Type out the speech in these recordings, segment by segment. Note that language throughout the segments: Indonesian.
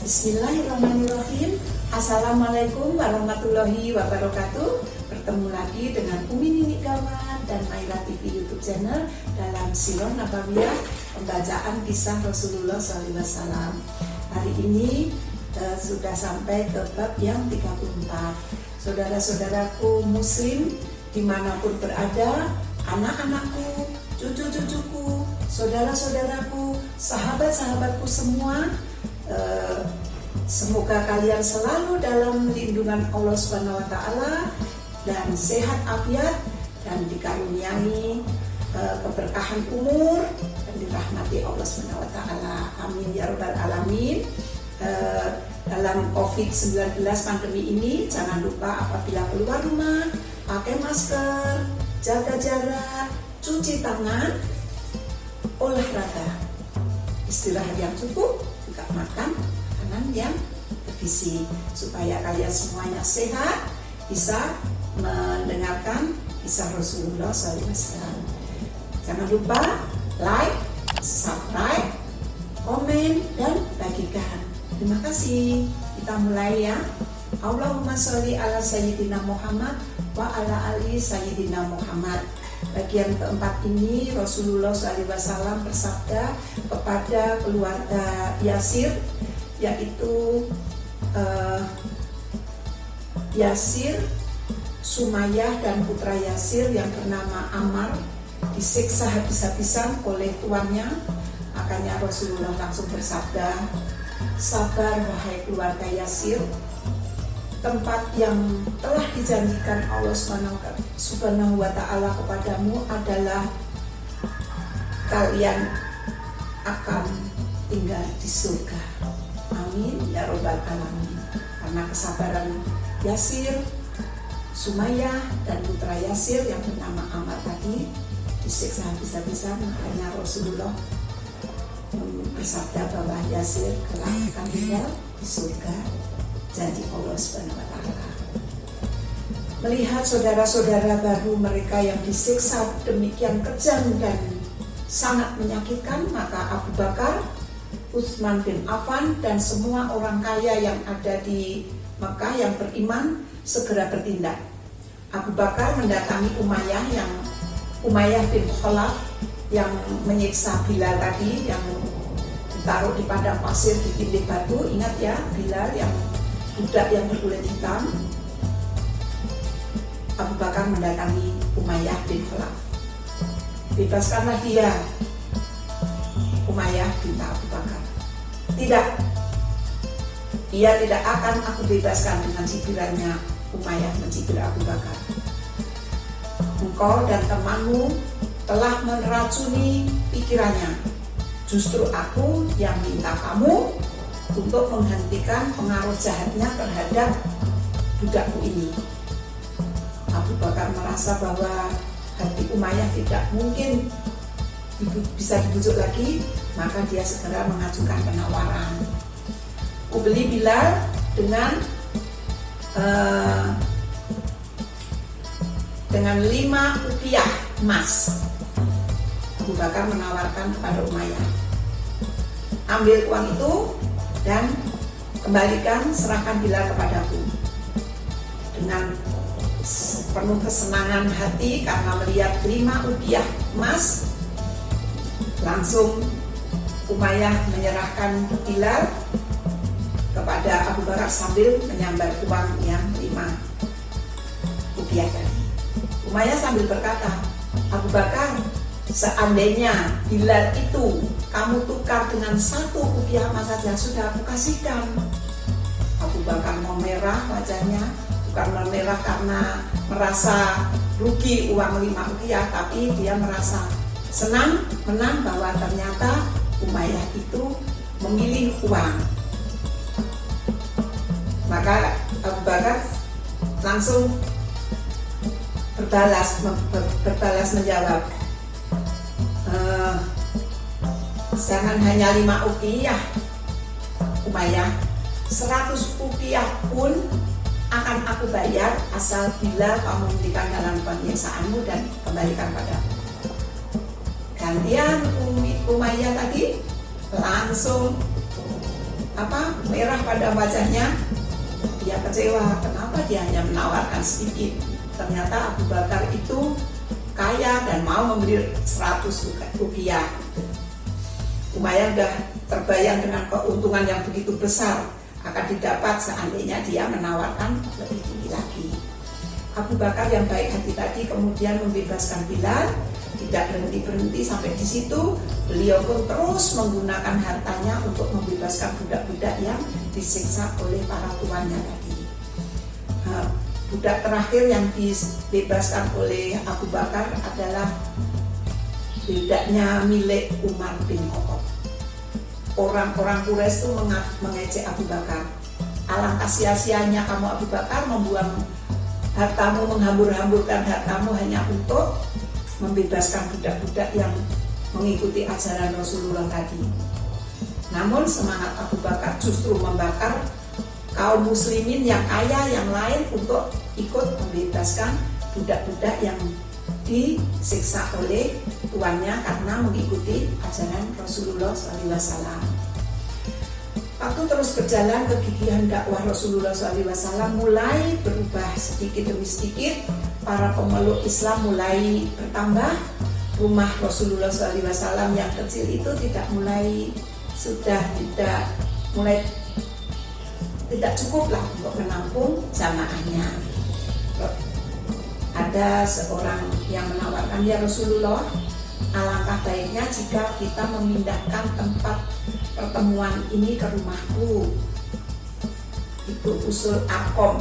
Bismillahirrahmanirrahim. Assalamualaikum warahmatullahi wabarakatuh. Bertemu lagi dengan Umi Nini Gawat dan Maira TV YouTube channel dalam Sirah Nabawiyah, pembacaan kisah Rasulullah SAW. Hari ini sudah sampai ke bab yang 34. Saudara-saudaraku muslim dimanapun berada, anak-anakku, cucu-cucuku, saudara-saudaraku, sahabat-sahabatku semua, semoga kalian selalu dalam lindungan Allah Subhanahu wa Ta'ala dan sehat afiat dan dikaruniai keberkahan umur dan dirahmati Allah Subhanahu wa Ta'ala. Amin ya rabbal alamin. Dalam COVID-19 pandemi ini, jangan lupa apabila keluar rumah pakai masker, jaga jarak, cuci tangan, olahraga, istirahat yang cukup, juga makan makanan yang bergizi, supaya kalian semuanya sehat, bisa mendengarkan kisah Rasulullah SAW. Jangan lupa like, subscribe, komen, dan bagikan. Terima kasih. Kita mulai ya. Allahumma sholli ala sayyidina Muhammad wa ala ali sayyidina Muhammad. Bagian keempat ini Rasulullah SAW bersabda kepada keluarga Yasir, yaitu Yasir, Sumayyah dan putra Yasir yang bernama Ammar disiksa habis-habisan oleh tuannya. Makanya Rasulullah langsung bersabda, sabar wahai keluarga Yasir, tempat yang telah dijanjikan Allah Subhanahu wa Ta'ala kepadamu adalah kalian akan tinggal di surga. Amin ya rabbal alamin. Karena kesabaran Yasir, Sumayyah dan putra Yasir yang bernama Ammar tadi disiksa habis-habisan, makanya Rasulullah bersabda bahwa Yasir kelak akan tinggal di surga, janji Allah Subhanahu wa Ta'ala. Melihat saudara-saudara baru mereka yang disiksa demikian kejam dan sangat menyakitkan, maka Abu Bakar, Utsman bin Affan dan semua orang kaya yang ada di Mekah yang beriman segera bertindak. Abu Bakar mendatangi Umayyah bin Khalaf yang menyiksa Bilal tadi, yang ditaruh di padang pasir di bilik batu. Ingat ya, Bilal yang budak yang berkulit hitam. Abu Bakar mendatangi Umayyah bin Khalaf. Bebaskanlah dia. Umayyah minta Abu Bakar, tidak, dia tidak akan aku bebaskan. Dengan cibirannya Umayyah mencibir Abu Bakar, engkau dan temanmu telah meracuni pikirannya. Justru aku yang minta kamu untuk menghentikan pengaruh jahatnya terhadap budakku ini. Abu Bakar merasa bahwa hati Umayyah tidak mungkin bisa dibujuk lagi, maka dia segera mengajukan penawaran. Aku beli Bilal dengan 5 rupiah emas. Abu Bakar menawarkan kepada Umayyah, ambil uang itu dan kembalikan, serahkan Bilal kepadaku. Dengan penuh kesenangan hati karena melihat 5 rupiah emas, langsung Umayyah menyerahkan Bilal kepada Abu Bakar sambil menyambar uang yang 5 rupiah tadi. Umayyah sambil berkata, Abu Bakar, seandainya Bilal itu kamu tukar dengan 1 rupiah emas saja, sudah aku kasihkan. Abu Bakar memerah wajahnya, bukan memerah karena merasa rugi uang 5 rupiah, tapi dia merasa senang, menang bahwa ternyata Umayyah itu memilih uang. Maka Abu Bakar langsung berbalas menjawab, jangan hanya 5 rupiah Umayyah, 100 rupiah pun akan aku bayar asal bila kamu hentikan dalam penyiksaanmu dan kembalikan padaku. Gantian Umayyah tadi langsung merah pada wajahnya. Dia kecewa, kenapa dia hanya menawarkan sedikit. Ternyata Abu Bakar itu kaya dan mau memberi 100 rupiah. Umayyah sudah terbayang dengan keuntungan yang begitu besar akan didapat seandainya dia menawarkan lebih tinggi lagi. Abu Bakar yang baik hati tadi kemudian membebaskan Bilal, tidak berhenti sampai di situ. Beliau pun terus menggunakan hartanya untuk membebaskan budak-budak yang disiksa oleh para tuannya tadi. Budak terakhir yang dibebaskan oleh Abu Bakar adalah budaknya milik Umar bin Khattab. Orang-orang Quraisy itu mengejek Abu Bakar. Alangkah sia-sianya kamu Abu Bakar membuang hartamu, menghambur-hamburkan hartamu hanya untuk membebaskan budak-budak yang mengikuti ajaran Rasulullah tadi. Namun semangat Abu Bakar justru membakar kaum muslimin yang kaya yang lain untuk ikut membebaskan budak-budak yang disiksa oleh tuannya karena mengikuti ajaran Rasulullah SAW. Waktu terus berjalan, kegigihan dakwah Rasulullah SAW mulai berubah sedikit demi sedikit. Para pemeluk Islam mulai bertambah. Rumah Rasulullah SAW yang kecil itu tidak cukup lah untuk menampung jamaahnya. Ada seorang yang menawarkan, ya Rasulullah, alangkah baiknya jika kita memindahkan tempat pertemuan ini ke rumahku. Itu usul Arqam.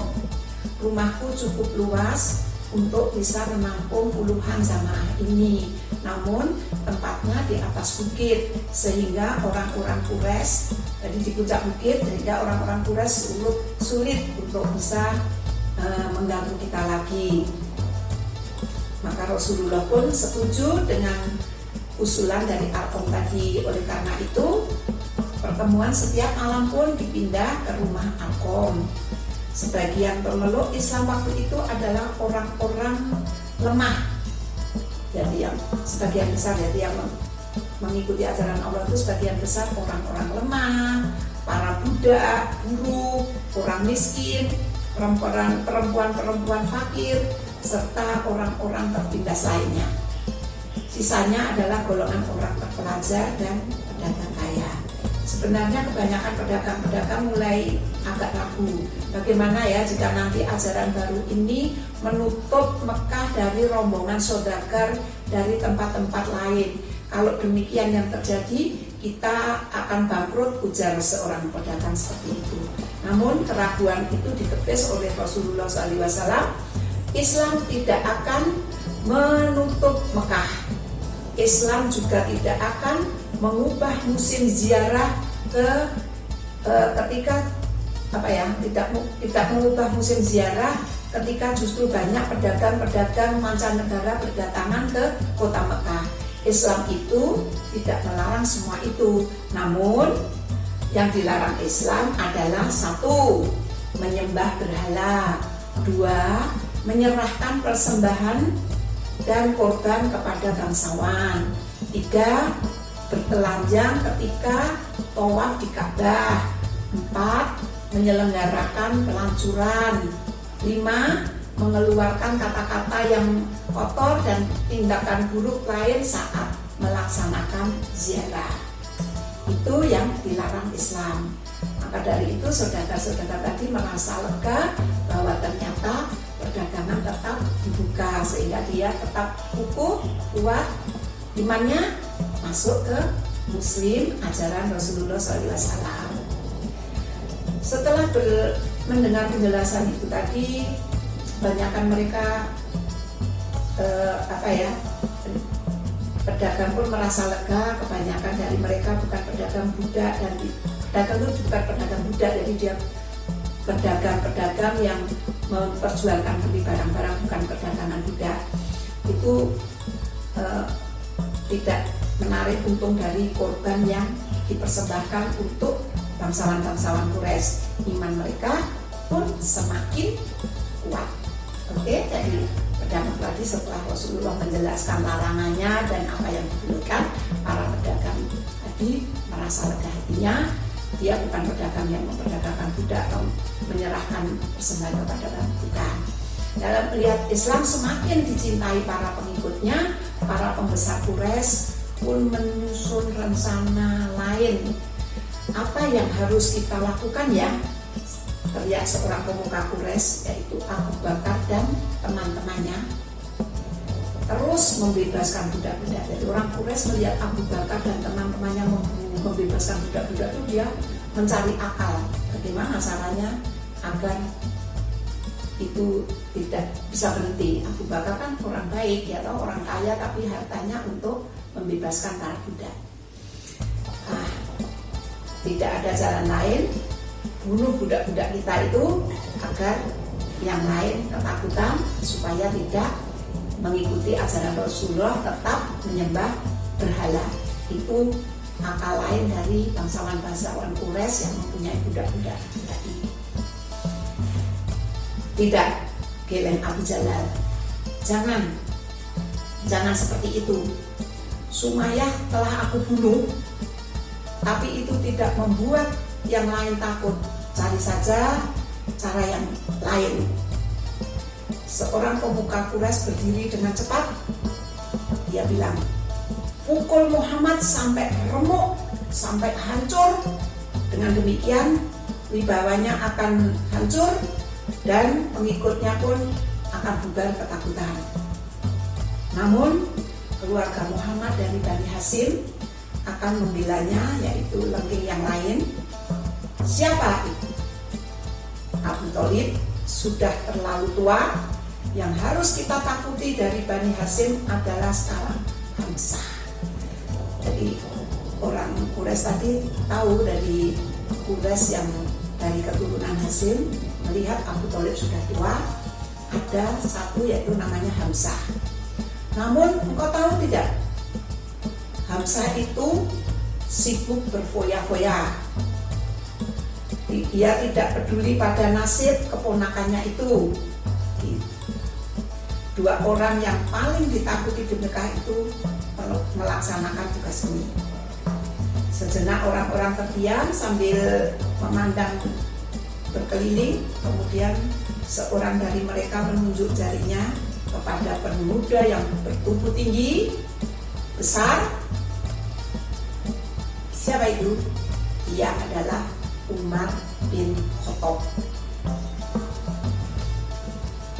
Rumahku cukup luas untuk bisa menampung puluhan jamaah ini. Namun tempatnya di atas bukit sehingga orang-orang Quraisy, jadi di puncak bukit, sehingga orang-orang Quraisy sulit untuk bisa mengganggu kita lagi. Maka Rasulullah pun setuju dengan usulan dari Arqam tadi. Oleh karena itu pertemuan setiap malam pun dipindah ke rumah Arqam. Sebagian pemeluk Islam waktu itu adalah orang-orang lemah. Jadi yang sebagian besar, jadi yang mengikuti ajaran Allah itu sebagian besar orang-orang lemah, para budak, buruh, orang miskin, perempuan-perempuan fakir, serta orang-orang tertindas lainnya. Sisanya adalah golongan orang terpelajar dan pedagang kaya. Sebenarnya kebanyakan pedagang-pedagang mulai agak ragu. Bagaimana ya jika nanti ajaran baru ini menutup Mekah dari rombongan saudagar dari tempat-tempat lain. Kalau demikian yang terjadi, kita akan bangkrut, ujar seorang pedagang seperti itu. Namun keraguan itu ditepis oleh Rasulullah SAW. Islam tidak akan menutup Mekah. Islam juga tidak akan mengubah musim ziarah tidak mengubah musim ziarah ketika justru banyak pedagang-pedagang mancanegara berdatangan ke kota Mekah. Islam itu tidak melarang semua itu. Namun yang dilarang Islam adalah 1. Menyembah berhala, 2. Menyerahkan persembahan dan korban kepada bangsawan, 3. Bertelanjang ketika tawaf di Ka'bah, 4. Menyelenggarakan pelancuran, 5. Mengeluarkan kata-kata yang kotor dan tindakan buruk lain saat melaksanakan ziarah. Itu yang dilarang Islam. Maka dari itu saudara-saudara tadi merasa lega bahwa ternyata perdagangan tetap dibuka sehingga dia tetap kukuh, kuat, imannya masuk ke Muslim, ajaran Rasulullah SAW. Setelah mendengar penjelasan itu tadi, kebanyakan mereka pedagang pun merasa lega. Kebanyakan dari mereka bukan pedagang budak, dan pedagang itu bukan pedagang budak, jadi dia pedagang-pedagang yang memperjualkan beli barang-barang, bukan perdagangan budak. Itu tidak menarik untung dari korban yang dipersembahkan untuk bangsawan-bangsawan Quraisy. Iman mereka pun semakin kuat. Oke, jadi pedagang tadi setelah Rasulullah menjelaskan larangannya dan apa yang dibolehkan, para pedagang tadi merasa lega hatinya Dia bukan pedagang yang memperdagangkan budak atau menyerahkan persembahan kepada orang, bukan. Dalam melihat Islam semakin dicintai para pengikutnya, para pembesar Quraisy pun menyusun rencana lain. Apa yang harus kita lakukan ya? Teriak seorang pemuka Quraisy, yaitu Abu Bakar dan teman-temannya, terus membebaskan budak-budak. Jadi orang Quraisy melihat Abu Bakar dan teman-temannya membebaskan budak-budak itu, dia mencari akal bagaimana caranya agar itu tidak bisa berhenti. Abu Bakar kan orang baik, dia tahu orang kaya tapi hartanya untuk membebaskan para budak. Tidak ada jalan lain, bunuh budak-budak kita itu agar yang lain ketakutan supaya tidak mengikuti ajaran Rasulullah, tetap menyembah berhala. Itu akal lain dari bangsawan-bangsawan Quraisy yang mempunyai budak-budak tadi. Tidak, geleng Abu Jalal, jangan seperti itu. Sumayyah telah aku bunuh, tapi itu tidak membuat yang lain takut. Cari saja cara yang lain. Seorang pemuka Quraisy berdiri dengan cepat. Dia bilang, pukul Muhammad sampai remuk, sampai hancur. Dengan demikian wibawanya akan hancur dan pengikutnya pun akan bubar ketakutan. Namun keluarga Muhammad dari Bani Hashim akan membelanya, yaitu lengging yang lain. Siapa itu? Abu Thalib sudah terlalu tua. Yang harus kita takuti dari Bani Hashim adalah sekarang Hamzah. Jadi orang Quraisy tadi tahu dari Quraisy yang dari keturunan Hashim, melihat Abu Thalib sudah tua, ada satu yaitu namanya Hamzah. Namun engkau tahu tidak, Hamzah itu sibuk berfoya-foya. Dia tidak peduli pada nasib keponakannya itu. Dua orang yang paling ditakuti di Mekah itu melaksanakan tugas ini. Sejenak orang-orang terdiam sambil memandang berkeliling. Kemudian seorang dari mereka menunjuk jarinya kepada pemuda yang bertubuh tinggi, besar. Siapa itu? Dia adalah Umar bin Khattab.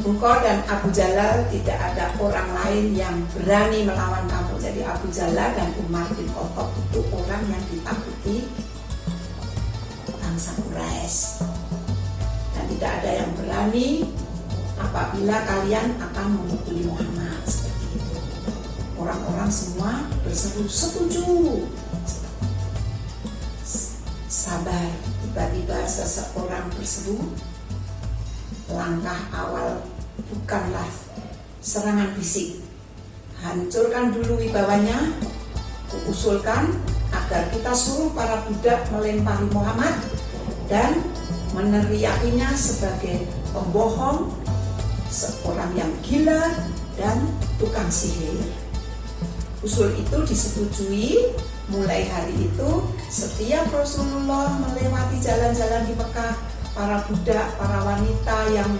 Engkau dan Abu Jalal, tidak ada orang lain yang berani melawan kamu. Jadi Abu Jalal dan Umar bin Khattab itu orang yang ditakuti bangsa Quraisy. Dan tidak ada yang berani apabila kalian akan memukuli Muhammad. Seperti itu. Orang-orang semua berseru setuju. Sabar. Tiba-tiba seseorang berseru, langkah awal bukanlah serangan fisik. Hancurkan dulu wibawanya. Kuusulkan agar kita suruh para budak melempari Muhammad dan meneriakinya sebagai pembohong, seorang yang gila dan tukang sihir. Usul itu disetujui. Mulai hari itu, setiap Rasulullah melewati jalan-jalan di Mekah, para budak, para wanita yang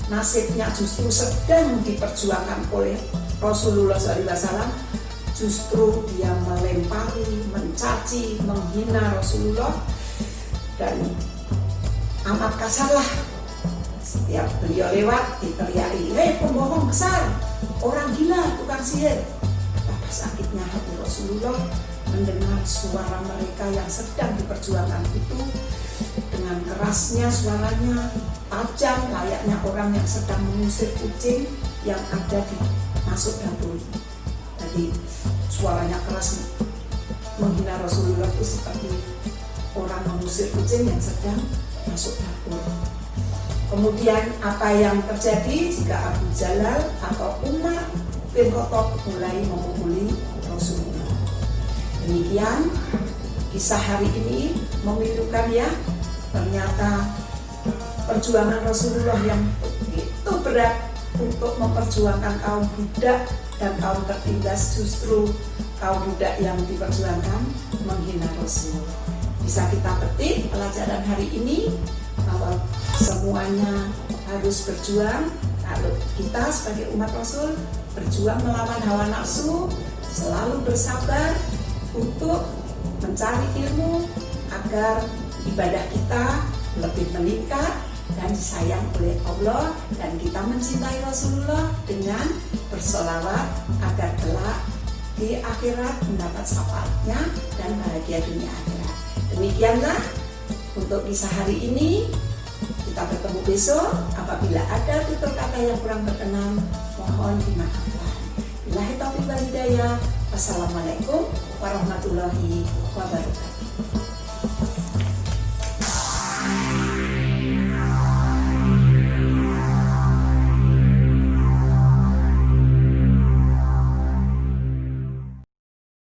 nasibnya justru sedang diperjuangkan oleh Rasulullah SAW, justru dia melempari, mencaci, menghina Rasulullah, dan amat kasarlah. Setiap beliau lewat diteriaki, hei pembohong besar, orang gila, tukang sihir. Betapa sakitnya hati Rasulullah mendengar suara mereka yang sedang diperjuangkan itu. Dengan kerasnya suaranya, tajam layaknya orang yang sedang mengusir kucing yang ada di masuk dapur. Jadi suaranya keras menghina Rasulullah itu seperti orang mengusir kucing yang sedang masuk dapur. Kemudian apa yang terjadi jika Abu Jalal atau Umar bin Khattab mulai memukuli Rasulullah? Demikian kisah hari ini memilukan ya. Ternyata perjuangan Rasulullah yang begitu berat untuk memperjuangkan kaum budak dan kaum tertindas, justru kaum budak yang diperjuangkan menghina Rasul. bisa kita petik pelajaran hari ini bahwa semuanya harus berjuang. Kalau kita sebagai umat Rasul berjuang melawan hawa nafsu, selalu bersabar untuk mencari ilmu agar ibadah kita lebih meningkat dan disayang oleh Allah, dan kita mencintai Rasulullah dengan bersolawat agar kelak di akhirat mendapat syafaatnya dan bahagia dunia akhirat. Demikianlah untuk kisah hari ini. Kita bertemu besok. Apabila ada tutur kata yang kurang berkenan, mohon dimaafkan. Billahi taufiq wal hidayah. Wassalamualaikum warahmatullahi wabarakatuh.